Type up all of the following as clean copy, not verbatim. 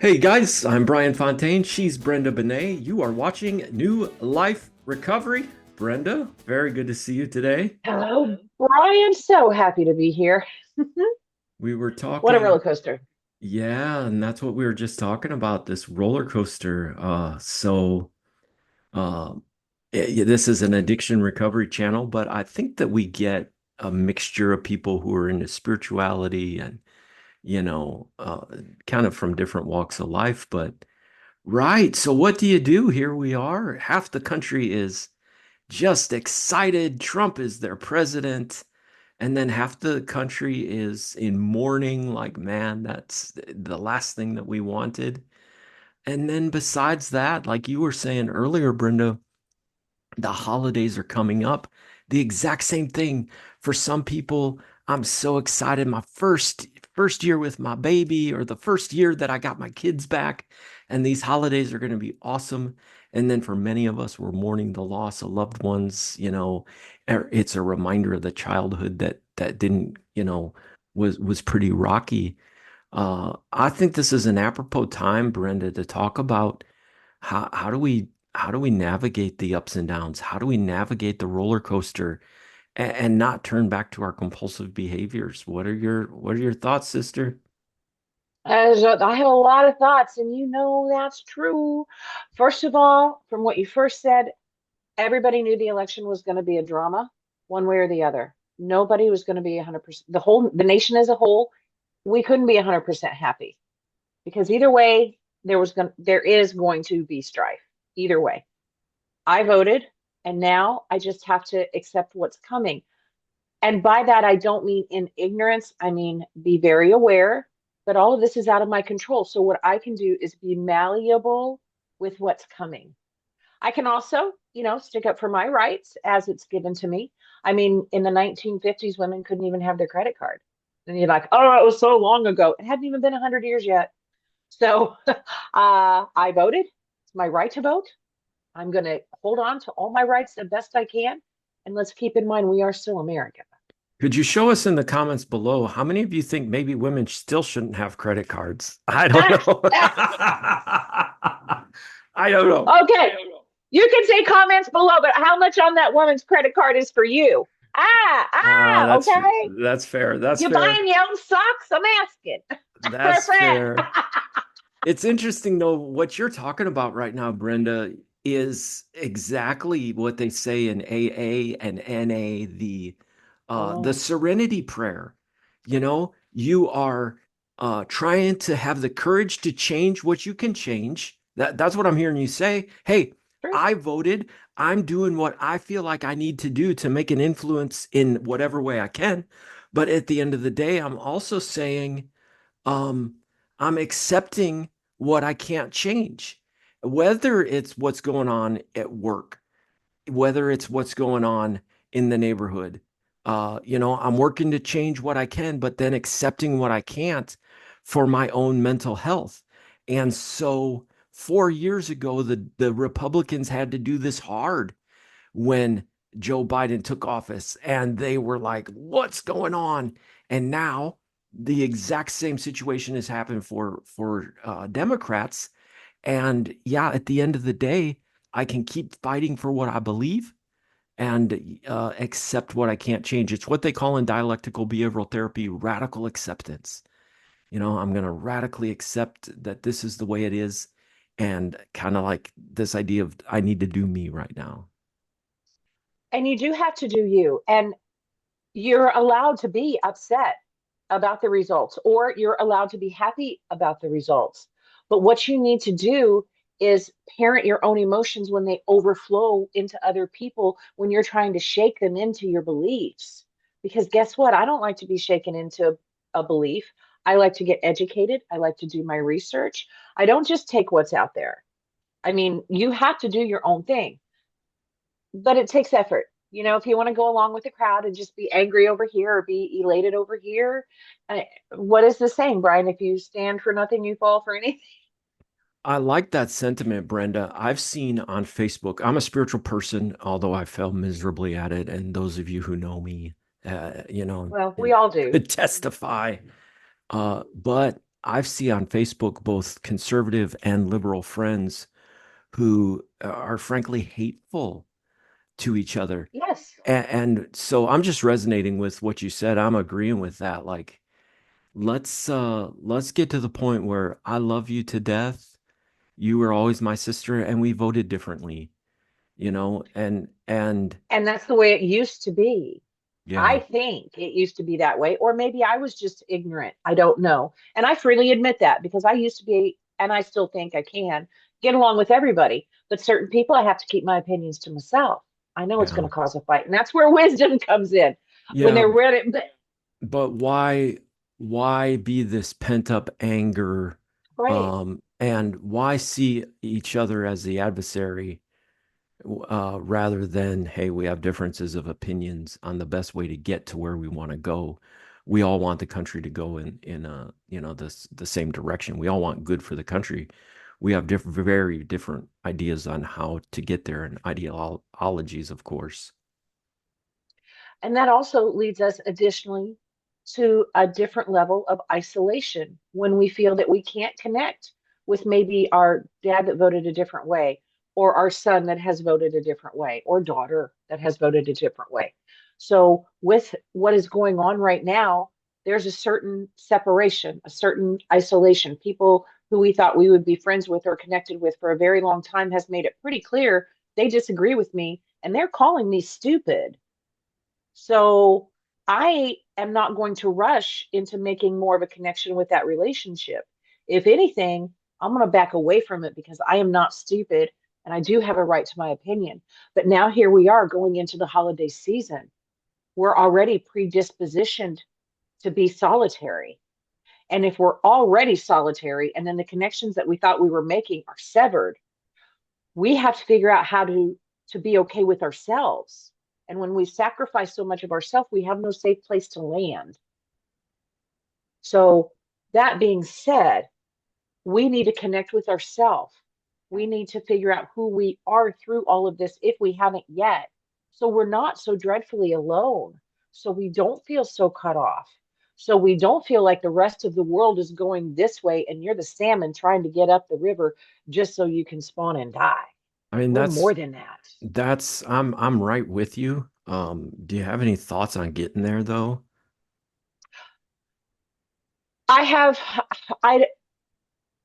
Hey guys, I'm Brian Fontaine. She's Brenda Benet. You are watching New Life Recovery. Brenda, very good to see you today. Hello, Brian. So happy to be here. We were What a roller talking, coaster. yeah, and that's what we were just talking about, this roller coaster. Uh, this is an addiction recovery channel, but I think that we get a mixture of people who are into spirituality and, you know, uh, kind of from different walks of life, but right. So what do you do? Here we are. Half the country is just excited. Trump is their president. And then half the country is in mourning, like, man, that's the last thing that we wanted. And then besides that, like you were saying earlier, Brenda, the holidays are coming up. The exact same thing for some people. I'm so excited. My first year with my baby, or the first year that I got my kids back, and these holidays are going to be awesome. And then for many of us, we're mourning the loss of loved ones. It's a reminder of the childhood that didn't, was pretty rocky. I think this is an apropos time, Brenda, to talk about how do we navigate the ups and downs? How do we navigate the roller coaster and not turn back to our compulsive behaviors? What are your thoughts, sister? I have a lot of thoughts, and you know that's true. First of all, from what you first said, everybody knew the election was going to be a drama, one way or the other. Nobody was going to be 100%. The nation as a whole, we couldn't be 100% happy because either way, there is going to be strife. Either way, I voted, and now I just have to accept what's coming. And by that, I don't mean in ignorance. I mean, be very aware that all of this is out of my control. So, what I can do is be malleable with what's coming. I can also, stick up for my rights as it's given to me. I mean, in the 1950s, women couldn't even have their credit card. And you're like, oh, it was so long ago. It hadn't even been 100 years yet. So, I voted. It's my right to vote. I'm going to hold on to all my rights the best I can. And let's keep in mind, we are still America. Could you show us in the comments below how many of you think maybe women still shouldn't have credit cards? I don't know. I don't know. Okay, you can say comments below, but how much on that woman's credit card is for you? That's Okay. that's fair. That's You fair. buying your own socks? I'm asking for a That's friend. fair. It's interesting though, what you're talking about right now, Brenda, is exactly what they say in AA and NA, the Oh, serenity prayer. You are trying to have the courage to change what you can change. That's what I'm hearing you say. Hey, true. I voted. I'm doing what I feel like I need to do to make an influence in whatever way I can. But at the end of the day, I'm also saying, um, I'm accepting what I can't change, whether it's what's going on at work, whether it's what's going on in the neighborhood. I'm working to change what I can, but then accepting what I can't for my own mental health. And so 4 years ago, the Republicans had to do this hard when Joe Biden took office, and they were like, what's going on? And now the exact same situation has happened for Democrats. And yeah, at the end of the day, I can keep fighting for what I believe and accept what I can't change. It's what they call in dialectical behavioral therapy radical acceptance. I'm going to radically accept that this is the way it is, and kind of like this idea of I need to do me right now. And you do have to do you. And you're allowed to be upset about the results, or you're allowed to be happy about the results. But what you need to do is parent your own emotions when they overflow into other people, when you're trying to shake them into your beliefs. Because guess what? I don't like to be shaken into a belief. I like to get educated. I like to do my research. I don't just take what's out there. I mean, you have to do your own thing, but it takes effort. If you want to go along with the crowd and just be angry over here or be elated over here, what is the saying, Brian? If you stand for nothing, you fall for anything. I like that sentiment, Brenda. I've seen on Facebook, I'm a spiritual person, although I fell miserably at it. And those of you who know me, Well, we all do. could testify. But I see on Facebook both conservative and liberal friends who are frankly hateful to each other. Yes. And so I'm just resonating with what you said. I'm agreeing with that. Like, let's get to the point where I love you to death. You were always my sister, and we voted differently, and And that's the way it used to be. I yeah, think it used to be that way, or maybe I was just ignorant. I don't know. And I freely admit that because I used to be, and I still think I can get along with everybody. But certain people, I have to keep my opinions to myself. I know it's going yeah, to cause a fight. And that's where wisdom comes in when yeah. they're ready. But, But why be this pent up anger, right. and why see each other as the adversary, rather than, hey, we have differences of opinions on the best way to get to where we want to go. We all want the country to go in the same direction. We all want good for the country. We have very different ideas on how to get there, and ideologies, of course. And that also leads us additionally to a different level of isolation when we feel that we can't connect with maybe our dad that voted a different way, or our son that has voted a different way, or daughter that has voted a different way. So, with what is going on right now, there's a certain separation, a certain isolation. People who we thought we would be friends with or connected with for a very long time has made it pretty clear they disagree with me and they're calling me stupid. So I am not going to rush into making more of a connection with that relationship. If anything, I'm going to back away from it because I am not stupid and I do have a right to my opinion. But now here we are going into the holiday season. We're already predispositioned to be solitary. And if we're already solitary and then the connections that we thought we were making are severed, we have to figure out how to be okay with ourselves. And when we sacrifice so much of ourselves, we have no safe place to land. So that being said, we need to connect with ourselves. We need to figure out who we are through all of this if we haven't yet. So we're not so dreadfully alone. So we don't feel so cut off. So we don't feel like the rest of the world is going this way and you're the salmon trying to get up the river just so you can spawn and die. I mean, We're more than that. I'm right with you. Do you have any thoughts on getting there though? I have I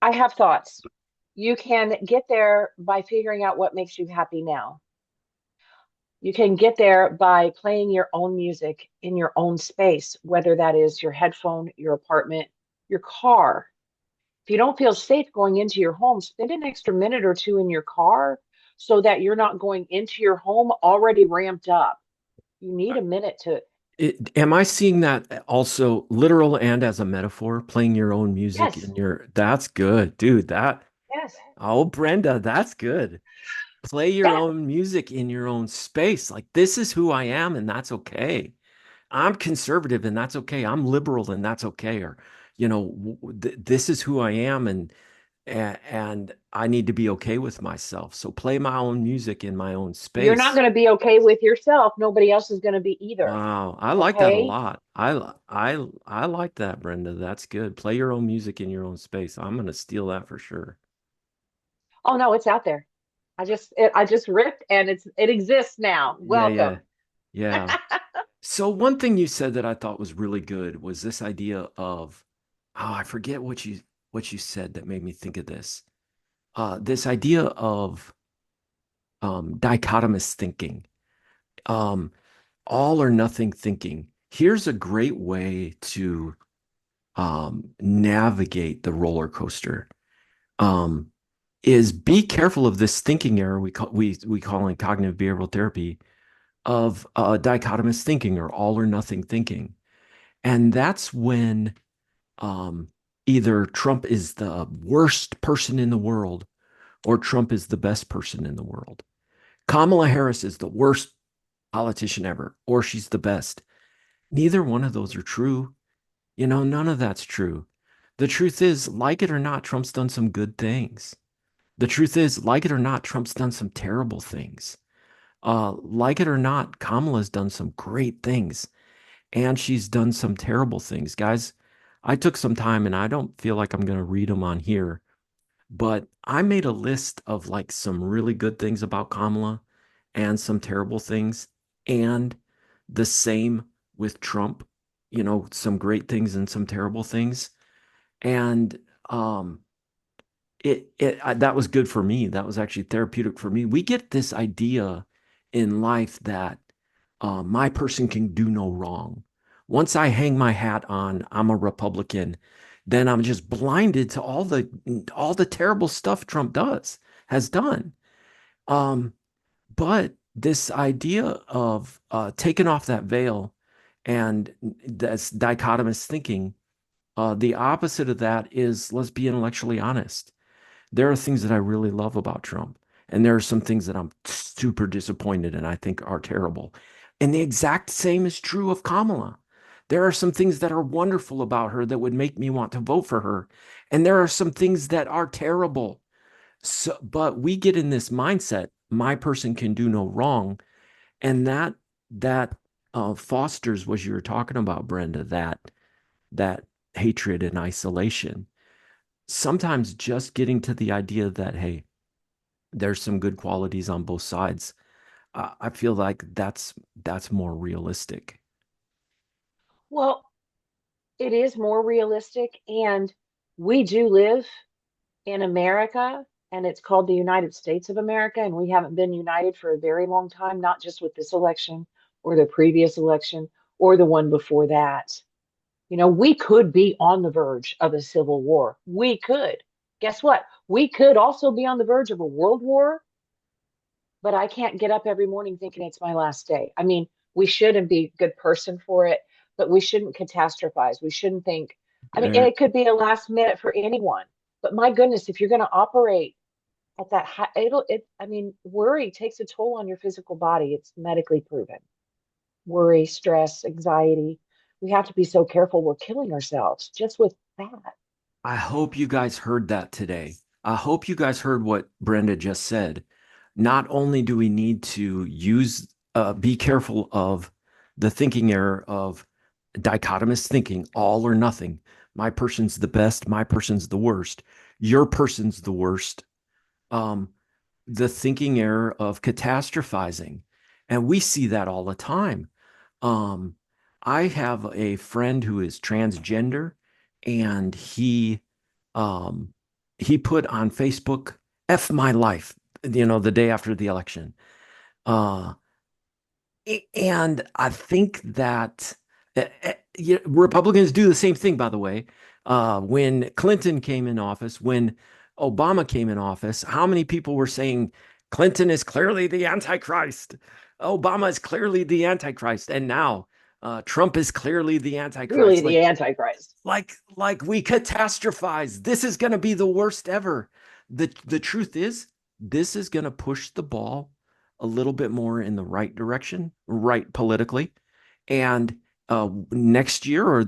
I have thoughts. You can get there by figuring out what makes you happy now. You can get there by playing your own music in your own space, whether that is your headphone, your apartment, your car. If you don't feel safe going into your home, spend an extra minute or two in your car so that you're not going into your home already ramped up. You need a minute to, Am I seeing that also literal and as a metaphor, playing your own music yes, in that's good, dude. yes, Oh, Brenda, that's good. Play your that own music in your own space. Like, this is who I am, and that's okay. I'm conservative, and that's okay. I'm liberal, and that's okay. Or, this is who I am, and I need to be okay with myself. So play my own music in my own you're not space. going to be okay with yourself. Nobody else is going to be either. Wow, I like that a Okay. lot. I like that, Brenda. That's good. Play your own music in your own space. I'm gonna steal that for sure. Oh no, it's out there. I just ripped and it exists now. Yeah, yeah, Welcome. yeah. So one thing you said that I thought was really good was this idea of, oh, I forget what you said that made me think of this. This idea of dichotomous thinking, um, all or nothing thinking. Here's a great way to navigate the roller coaster. Um, is be careful of this thinking error we call in cognitive behavioral therapy of dichotomous thinking or all or nothing thinking. And that's when um, either Trump is the worst person in the world or Trump is the best person in the world. Kamala Harris is the worst politician ever or she's the best. Neither one of those are true. None of that's true. The truth is, like it or not, Trump's done some good things. The truth is, like it or not, Trump's done some terrible things. Like it or not, Kamala's done some great things and she's done some terrible things. Guys, I took some time and I don't feel like I'm going to read them on here, but I made a list of like some really good things about Kamala and some terrible things. And the same with Trump, some great things and some terrible things. And um, that was good for me. That was actually therapeutic for me. We get this idea in life that my person can do no wrong. Once I hang my hat on, I'm a Republican, then I'm just blinded to all the terrible stuff Trump has done. Um, but this idea of taking off that veil and that's dichotomous thinking, the opposite of that is let's be intellectually honest. There are things that I really love about Trump, and there are some things that I'm super disappointed and I think are terrible. And the exact same is true of Kamala. There are some things that are wonderful about her that would make me want to vote for her, and there are some things that are terrible. So, but we get in this mindset, my person can do no wrong, and that fosters what you were talking about, Brenda, that hatred and isolation. Sometimes just getting to the idea that, hey, there's some good qualities on both sides. I feel like that's more realistic. Well, it is more realistic, and we do live in America, and it's called the United States of America, and we haven't been united for a very long time, not just with this election or the previous election or the one before that. We could be on the verge of a civil war. We could. Guess what? We could also be on the verge of a world war, but I can't get up every morning thinking it's my last day. I mean, we shouldn't be a good person for it, but we shouldn't catastrophize. We shouldn't think, I mean, and There, it could be a last minute for anyone. But my goodness, if you're going to operate at that high, I mean, worry takes a toll on your physical body. It's medically proven. Worry, stress, anxiety. We have to be so careful. We're killing ourselves just with that. I hope you guys heard that today. I hope you guys heard what Brenda just said. Not only do we need to be careful of the thinking error of dichotomous thinking, all or nothing. My person's the best, my person's the worst, your person's the worst. Um, the thinking error of catastrophizing. And we see that all the time. Um, I have a friend who is transgender, and um, he put on Facebook, F my life, the day after the election. Uh, and I think that Republicans do the same thing, by the way. When Clinton came in office, when Obama came in office, how many people were saying Clinton is clearly the Antichrist? Obama is clearly the Antichrist. And now Trump is clearly the Really, Antichrist. the Antichrist. Like we catastrophize. This is going to be the worst ever. The truth is, this is going to push the ball a little bit more in the right direction, right politically. And next year, or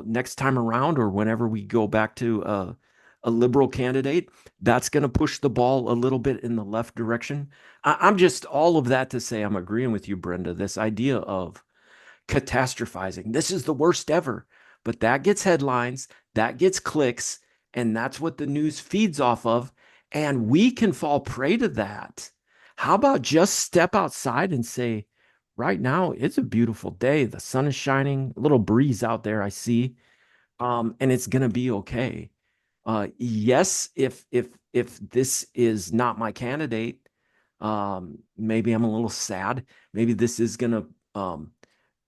next time around, or whenever we go back to a liberal candidate, that's going to push the ball a little bit in the left direction. I'm just all of that to say I'm agreeing with you, Brenda. This idea of catastrophizing. This is the worst ever. But that gets headlines, that gets clicks, and that's what the news feeds off of. And we can fall prey to that. How about just step outside and say, right now, it's a beautiful day. The sun is shining, a little breeze out there, I see. And it's gonna be okay. Yes, if this is not my candidate, maybe I'm a little sad. Maybe this is gonna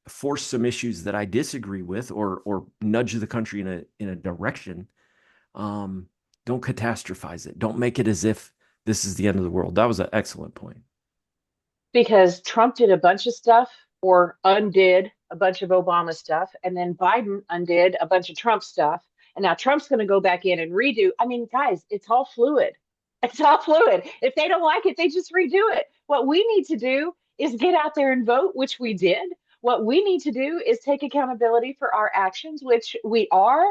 force some issues that I disagree with, or nudge the country in a direction. Um, don't catastrophize it. Don't make it as if this is the end of the world. That was an excellent point. Because Trump did a bunch of stuff or undid a bunch of Obama stuff, and then Biden undid a bunch of Trump stuff. And now Trump's going to go back in and redo. I mean, guys, it's all fluid. It's all fluid. If they don't like it, they just redo it. What we need to do is get out there and vote, which we did. What we need to do is take accountability for our actions, which we are,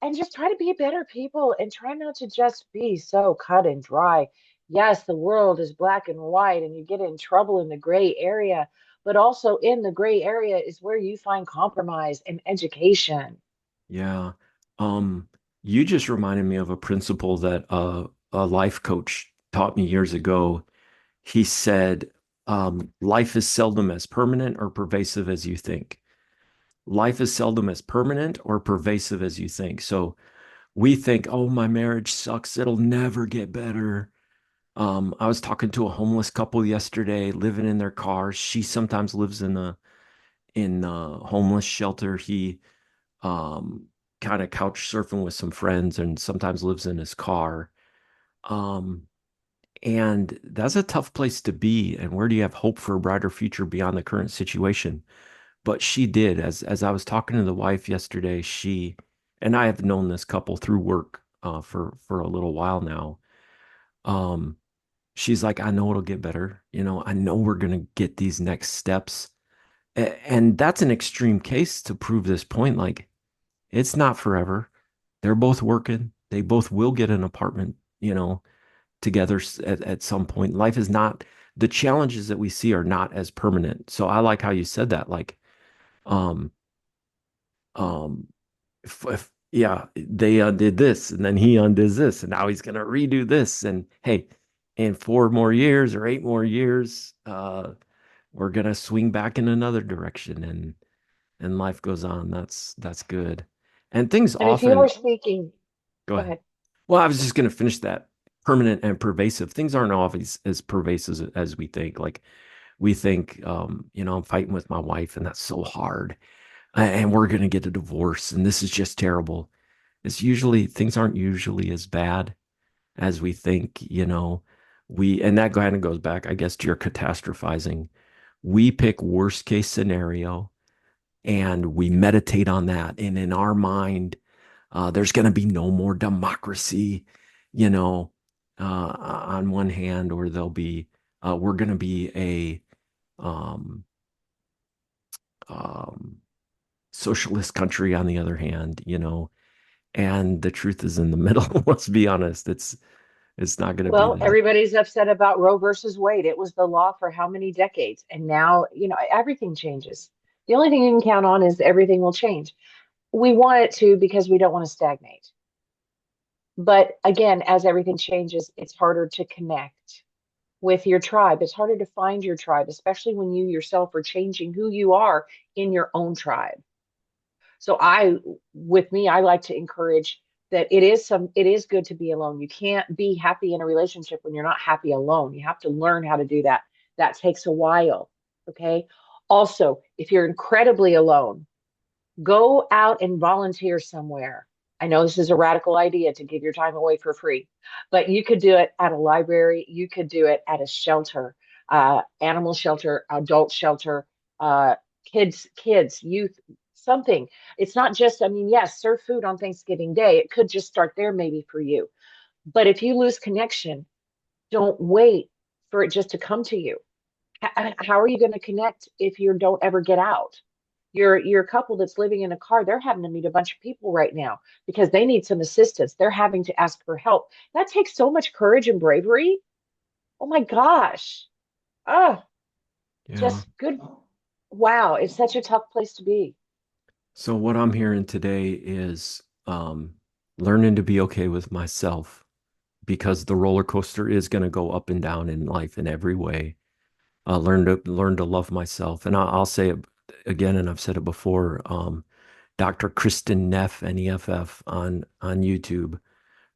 and just try to be better people and try not to just be so cut and dry. Yes, the world is black and white, and you get in trouble in the gray area, but also in the gray area is where you find compromise and education. Yeah. Um, you just reminded me of a principle that a life coach taught me years ago. He said, life is seldom as permanent or pervasive as you think. Life is seldom as permanent or pervasive as you think. So we think, oh, my marriage sucks. It'll never get better. I was talking to a homeless couple yesterday, living in their cars. She sometimes lives in a homeless shelter. He um, kind of couch surfing with some friends and sometimes lives in his car. Um, and that's a tough place to be. And where do you have hope for a brighter future beyond the current situation? But she did. As I was talking to the wife yesterday, she and I have known this couple through work for a little while now. Um, she's like, I know it'll get better. I know we're gonna get these next steps. And that's an extreme case to prove this point. Like, it's not forever. They're both working. They both will get an apartment, together at some point. Life is not, the challenges that we see are not as permanent. So I like how you said that. Like, um, um, yeah, they undid this and then he undoes this and now he's going to redo this. And hey, in 4 more years or 8 more years, we're going to swing back in another direction and life goes on. That's good. And things And if you are often speaking, go go ahead. ahead. Well, I was just going to finish that. Permanent and pervasive. Things aren't always as pervasive as we think. Like we think, I'm fighting with my wife and that's so hard. And we're going to get a divorce and this is just terrible. Things aren't usually as bad as we think, and that kind of goes back, I guess, to your catastrophizing. We pick worst case scenario and we meditate on that. And in our mind, there's going to be no more democracy, you know, on one hand, or we're going to be um, um, socialist country on the other hand, and the truth is in the middle. Let's be honest. It's not going to be Well, that. everybody's upset about Roe versus Wade. It was the law for how many decades? And now, everything changes. The only thing you can count on is everything will change. We want it to because we don't want to stagnate. But again, as everything changes, it's harder to connect with your tribe. It's harder to find your tribe, especially when you yourself are changing who you are in your own tribe. So with me, I like to encourage that it is good to be alone. You can't be happy in a relationship when you're not happy alone. You have to learn how to do that. That takes a while. Okay. Also, if you're incredibly alone, go out and volunteer somewhere. I know this is a radical idea to give your time away for free, but you could do it at a library. You could do it at a shelter, animal shelter, adult shelter, youth, something. It's not just, I mean, yes, serve food on Thanksgiving Day. It could just start there maybe for you. But if you lose connection, don't wait for it just to come to you. How are you going to connect if you don't ever get out? Your couple that's living in a car, they're having to meet a bunch of people right now because they need some assistance. They're having to ask for help. That takes so much courage and bravery. Oh my gosh. Oh, Yeah. just good. Wow, it's such a tough place to be. So what I'm hearing today is learning to be okay with myself because the roller coaster is going to go up and down in life in every way. Learn to love myself, and I'll say it again, and I've said it before. Dr. Kristen Neff, Neff on YouTube,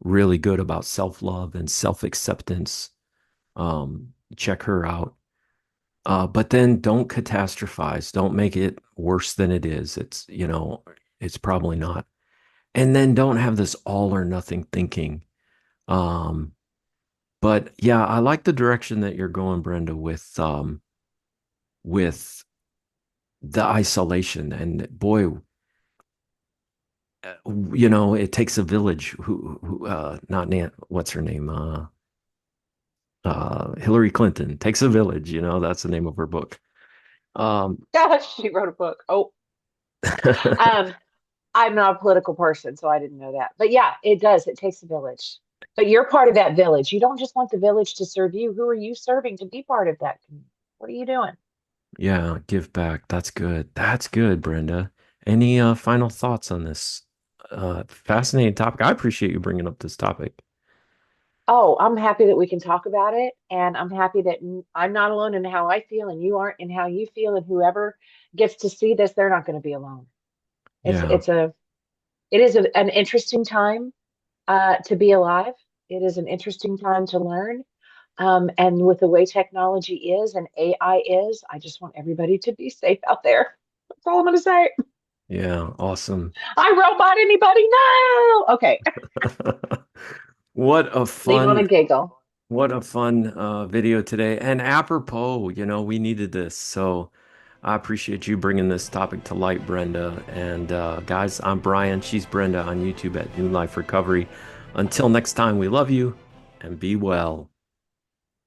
really good about self love and self acceptance. Check her out. But then don't catastrophize. Don't make it worse than it is. It's probably not. And then don't have this all or nothing thinking. Um, but yeah, I like the direction that you're going, Brenda, with the isolation. And boy, it takes a village not Nan, what's her name? Hillary Clinton takes a village, that's the name of her book. Um, Gosh, she wrote a book. Oh, um, I'm not a political person, so I didn't know that. But yeah, it does. It takes a village. But you're part of that village. You don't just want the village to serve you. Who are you serving to be part of that community? What are you doing? yeah, give back. That's good. That's good, Brenda. Any final thoughts on this? Fascinating topic. I appreciate you bringing up this topic. Oh, I'm happy that we can talk about it, and I'm happy that I'm not alone in how I feel, and you aren't in how you feel, and whoever gets to see this, they're not going to be alone. It's Yeah. it's a it is an interesting time to be alive. It is an interesting time to learn. And with the way technology is and AI is, I just want everybody to be safe out there. That's all I'm going to say. Yeah. Awesome. I robot anybody? No. Okay. What a Leave on a fun, giggle. what a fun video today. And apropos, we needed this. So I appreciate you bringing this topic to light, Brenda. And guys, I'm Brian. She's Brenda on YouTube at New Life Recovery. Until next time, we love you and be well.